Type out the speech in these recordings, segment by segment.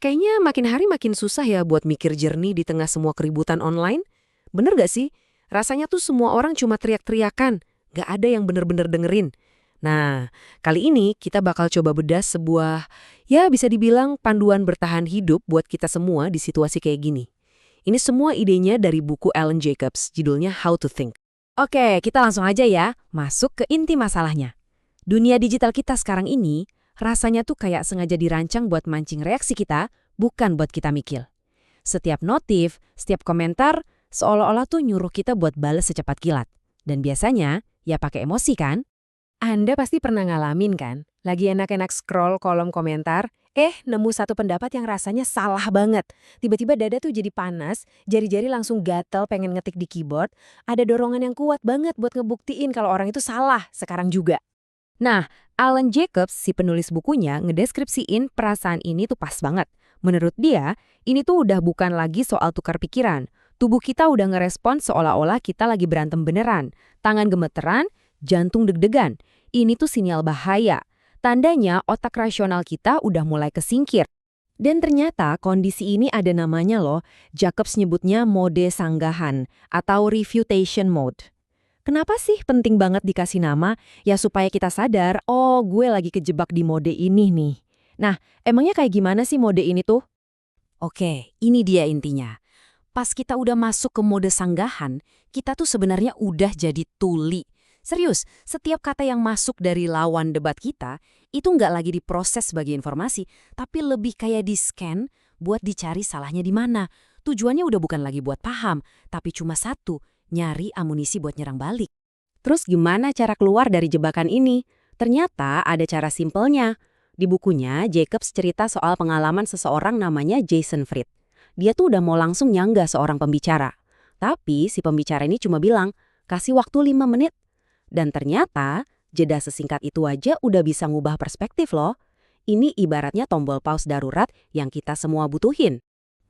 Kayaknya makin hari makin susah ya buat mikir jernih di tengah semua keributan online. Bener gak sih? Rasanya tuh semua orang cuma teriak-teriakan, gak ada yang bener-bener dengerin. Nah, kali ini kita bakal coba bedah sebuah, ya bisa dibilang panduan bertahan hidup buat kita semua di situasi kayak gini. Ini semua idenya dari buku Alan Jacobs, judulnya How to Think. Oke, kita langsung aja ya, masuk ke inti masalahnya. Dunia digital kita sekarang ini, rasanya tuh kayak sengaja dirancang buat mancing reaksi kita, bukan buat kita mikir. Setiap notif, setiap komentar, seolah-olah tuh nyuruh kita buat bales secepat kilat. Dan biasanya, ya pakai emosi kan? Anda pasti pernah ngalamin kan? Lagi enak-enak scroll kolom komentar, nemu satu pendapat yang rasanya salah banget. Tiba-tiba dada tuh jadi panas, jari-jari langsung gatel pengen ngetik di keyboard, ada dorongan yang kuat banget buat ngebuktiin kalau orang itu salah sekarang juga. Nah, Alan Jacobs, si penulis bukunya, ngedeskripsiin perasaan ini tuh pas banget. Menurut dia, ini tuh udah bukan lagi soal tukar pikiran. Tubuh kita udah ngerespon seolah-olah kita lagi berantem beneran. Tangan gemeteran, jantung deg-degan. Ini tuh sinyal bahaya. Tandanya otak rasional kita udah mulai kesingkir. Dan ternyata kondisi ini ada namanya loh. Jacobs nyebutnya mode sanggahan atau refutation mode. Kenapa sih penting banget dikasih nama? Ya supaya kita sadar, oh gue lagi kejebak di mode ini nih. Nah, emangnya kayak gimana sih mode ini tuh? Oke, ini dia intinya. Pas kita udah masuk ke mode sanggahan, kita tuh sebenarnya udah jadi tuli. Serius, setiap kata yang masuk dari lawan debat kita, itu nggak lagi diproses sebagai informasi, tapi lebih kayak di-scan buat dicari salahnya di mana. Tujuannya udah bukan lagi buat paham, tapi cuma satu, nyari amunisi buat nyerang balik. Terus gimana cara keluar dari jebakan ini? Ternyata ada cara simpelnya. Di bukunya, Jacobs cerita soal pengalaman seseorang namanya Jason Fried. Dia tuh udah mau langsung nyangga seorang pembicara. Tapi si pembicara ini cuma bilang, kasih waktu 5 menit. Dan ternyata, jeda sesingkat itu aja udah bisa ngubah perspektif loh. Ini ibaratnya tombol pause darurat yang kita semua butuhin.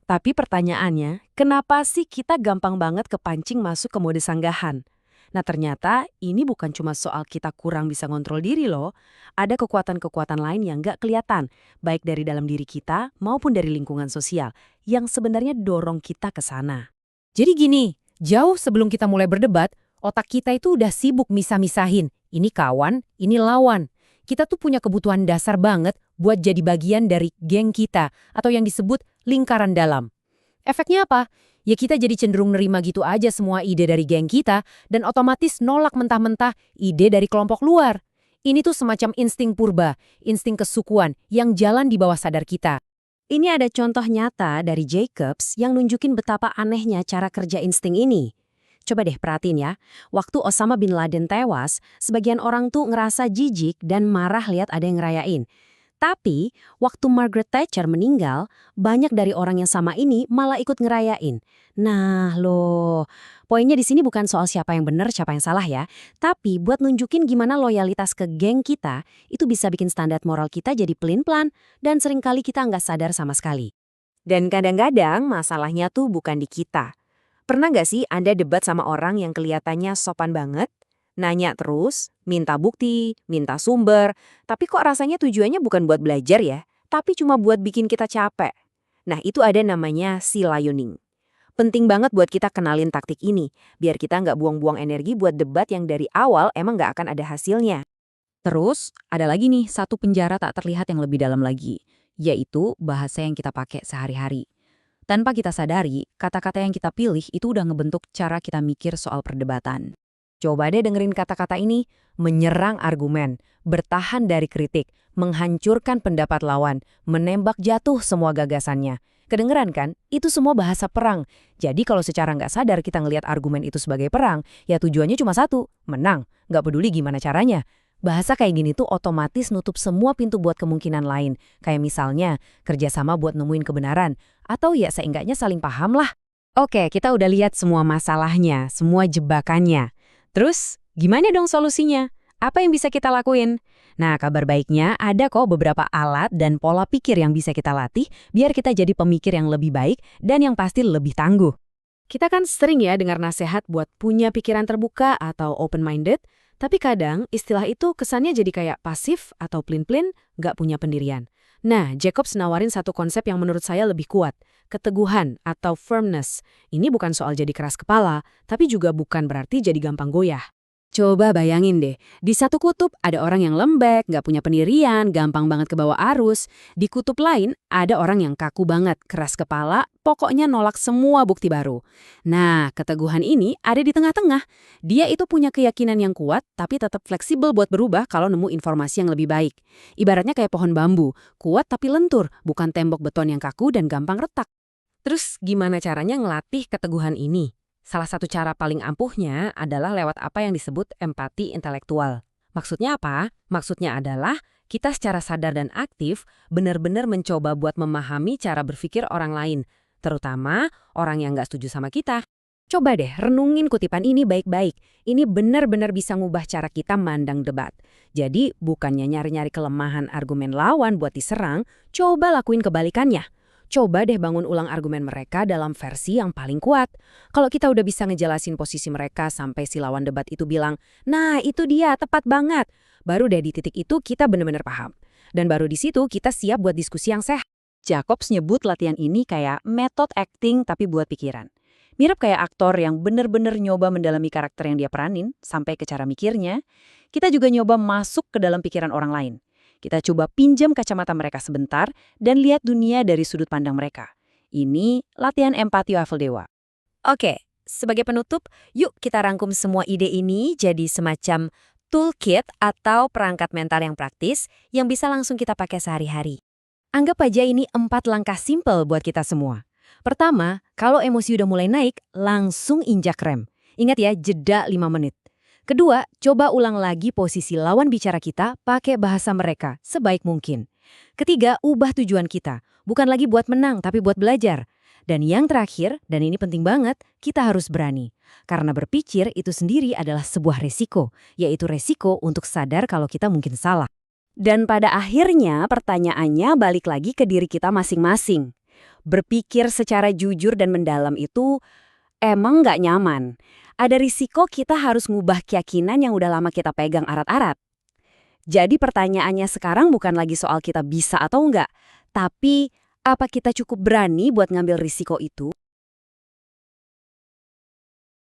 Tapi pertanyaannya, kenapa sih kita gampang banget kepancing masuk ke mode sanggahan? Nah ternyata ini bukan cuma soal kita kurang bisa ngontrol diri loh. Ada kekuatan-kekuatan lain yang nggak kelihatan, baik dari dalam diri kita maupun dari lingkungan sosial, yang sebenarnya dorong kita ke sana. Jadi gini, jauh sebelum kita mulai berdebat, otak kita itu udah sibuk misah-misahin. Ini kawan, ini lawan. Kita tuh punya kebutuhan dasar banget buat jadi bagian dari geng kita, atau yang disebut lingkaran dalam. Efeknya apa? Ya kita jadi cenderung nerima gitu aja semua ide dari geng kita dan otomatis nolak mentah-mentah ide dari kelompok luar. Ini tuh semacam insting purba, insting kesukuan yang jalan di bawah sadar kita. Ini ada contoh nyata dari Jacobs yang nunjukin betapa anehnya cara kerja insting ini. Coba deh perhatiin ya, waktu Osama bin Laden tewas, sebagian orang tuh ngerasa jijik dan marah lihat ada yang ngerayain. Tapi, waktu Margaret Thatcher meninggal, banyak dari orang yang sama ini malah ikut ngerayain. Nah, loh, poinnya di sini bukan soal siapa yang benar, siapa yang salah ya. Tapi buat nunjukin gimana loyalitas ke geng kita, itu bisa bikin standar moral kita jadi pelin-pelan dan seringkali kita nggak sadar sama sekali. Dan kadang-kadang masalahnya tuh bukan di kita. Pernah nggak sih Anda debat sama orang yang kelihatannya sopan banget? Nanya terus, minta bukti, minta sumber, tapi kok rasanya tujuannya bukan buat belajar ya, tapi cuma buat bikin kita capek. Nah, itu ada namanya silayuning. Penting banget buat kita kenalin taktik ini, biar kita nggak buang-buang energi buat debat yang dari awal emang nggak akan ada hasilnya. Terus, ada lagi nih satu penjara tak terlihat yang lebih dalam lagi, yaitu bahasa yang kita pakai sehari-hari. Tanpa kita sadari, kata-kata yang kita pilih itu udah ngebentuk cara kita mikir soal perdebatan. Coba deh dengerin kata-kata ini, menyerang argumen, bertahan dari kritik, menghancurkan pendapat lawan, menembak jatuh semua gagasannya. Kedengeran kan? Itu semua bahasa perang. Jadi kalau secara nggak sadar kita ngelihat argumen itu sebagai perang, ya tujuannya cuma satu, menang. Nggak peduli gimana caranya. Bahasa kayak gini tuh otomatis nutup semua pintu buat kemungkinan lain. Kayak misalnya, kerjasama buat nemuin kebenaran. Atau ya seenggaknya saling paham lah. Oke, kita udah lihat semua masalahnya, semua jebakannya. Terus, gimana dong solusinya? Apa yang bisa kita lakuin? Nah, kabar baiknya ada kok beberapa alat dan pola pikir yang bisa kita latih biar kita jadi pemikir yang lebih baik dan yang pasti lebih tangguh. Kita kan sering ya dengar nasihat buat punya pikiran terbuka atau open-minded, tapi kadang istilah itu kesannya jadi kayak pasif atau plin-plin, nggak punya pendirian. Nah, Jacobs nawarin satu konsep yang menurut saya lebih kuat, keteguhan atau firmness. Ini bukan soal jadi keras kepala, tapi juga bukan berarti jadi gampang goyah. Coba bayangin deh, di satu kutub ada orang yang lembek, nggak punya pendirian, gampang banget ke bawah arus. Di kutub lain ada orang yang kaku banget, keras kepala, pokoknya nolak semua bukti baru. Nah, keteguhan ini ada di tengah-tengah. Dia itu punya keyakinan yang kuat, tapi tetap fleksibel buat berubah kalau nemu informasi yang lebih baik. Ibaratnya kayak pohon bambu, kuat tapi lentur, bukan tembok beton yang kaku dan gampang retak. Terus gimana caranya ngelatih keteguhan ini? Salah satu cara paling ampuhnya adalah lewat apa yang disebut empati intelektual. Maksudnya apa? Maksudnya adalah kita secara sadar dan aktif benar-benar mencoba buat memahami cara berpikir orang lain, terutama orang yang nggak setuju sama kita. Coba deh renungin kutipan ini baik-baik. Ini benar-benar bisa ngubah cara kita mandang debat. Jadi bukannya nyari-nyari kelemahan argumen lawan buat diserang, coba lakuin kebalikannya. Coba deh bangun ulang argumen mereka dalam versi yang paling kuat. Kalau kita udah bisa ngejelasin posisi mereka sampai si lawan debat itu bilang, nah itu dia, tepat banget. Baru deh di titik itu kita benar-benar paham. Dan baru di situ kita siap buat diskusi yang sehat. Jacobs nyebut latihan ini kayak method acting tapi buat pikiran. Mirip kayak aktor yang bener-bener nyoba mendalami karakter yang dia peranin sampai ke cara mikirnya, kita juga nyoba masuk ke dalam pikiran orang lain. Kita coba pinjam kacamata mereka sebentar dan lihat dunia dari sudut pandang mereka. Ini latihan empati Wafel Dewa. Oke, sebagai penutup, yuk kita rangkum semua ide ini jadi semacam toolkit atau perangkat mental yang praktis yang bisa langsung kita pakai sehari-hari. Anggap aja ini 4 langkah simpel buat kita semua. Pertama, kalau emosi udah mulai naik, langsung injak rem. Ingat ya, jeda 5 menit. Kedua, coba ulang lagi posisi lawan bicara kita pakai bahasa mereka sebaik mungkin. Ketiga, ubah tujuan kita. Bukan lagi buat menang, tapi buat belajar. Dan yang terakhir, dan ini penting banget, kita harus berani. Karena berpikir itu sendiri adalah sebuah resiko, yaitu resiko untuk sadar kalau kita mungkin salah. Dan pada akhirnya pertanyaannya balik lagi ke diri kita masing-masing. Berpikir secara jujur dan mendalam itu emang nggak nyaman. Ada risiko kita harus ngubah keyakinan yang udah lama kita pegang arat-arat. Jadi pertanyaannya sekarang bukan lagi soal kita bisa atau enggak, tapi apa kita cukup berani buat ngambil risiko itu?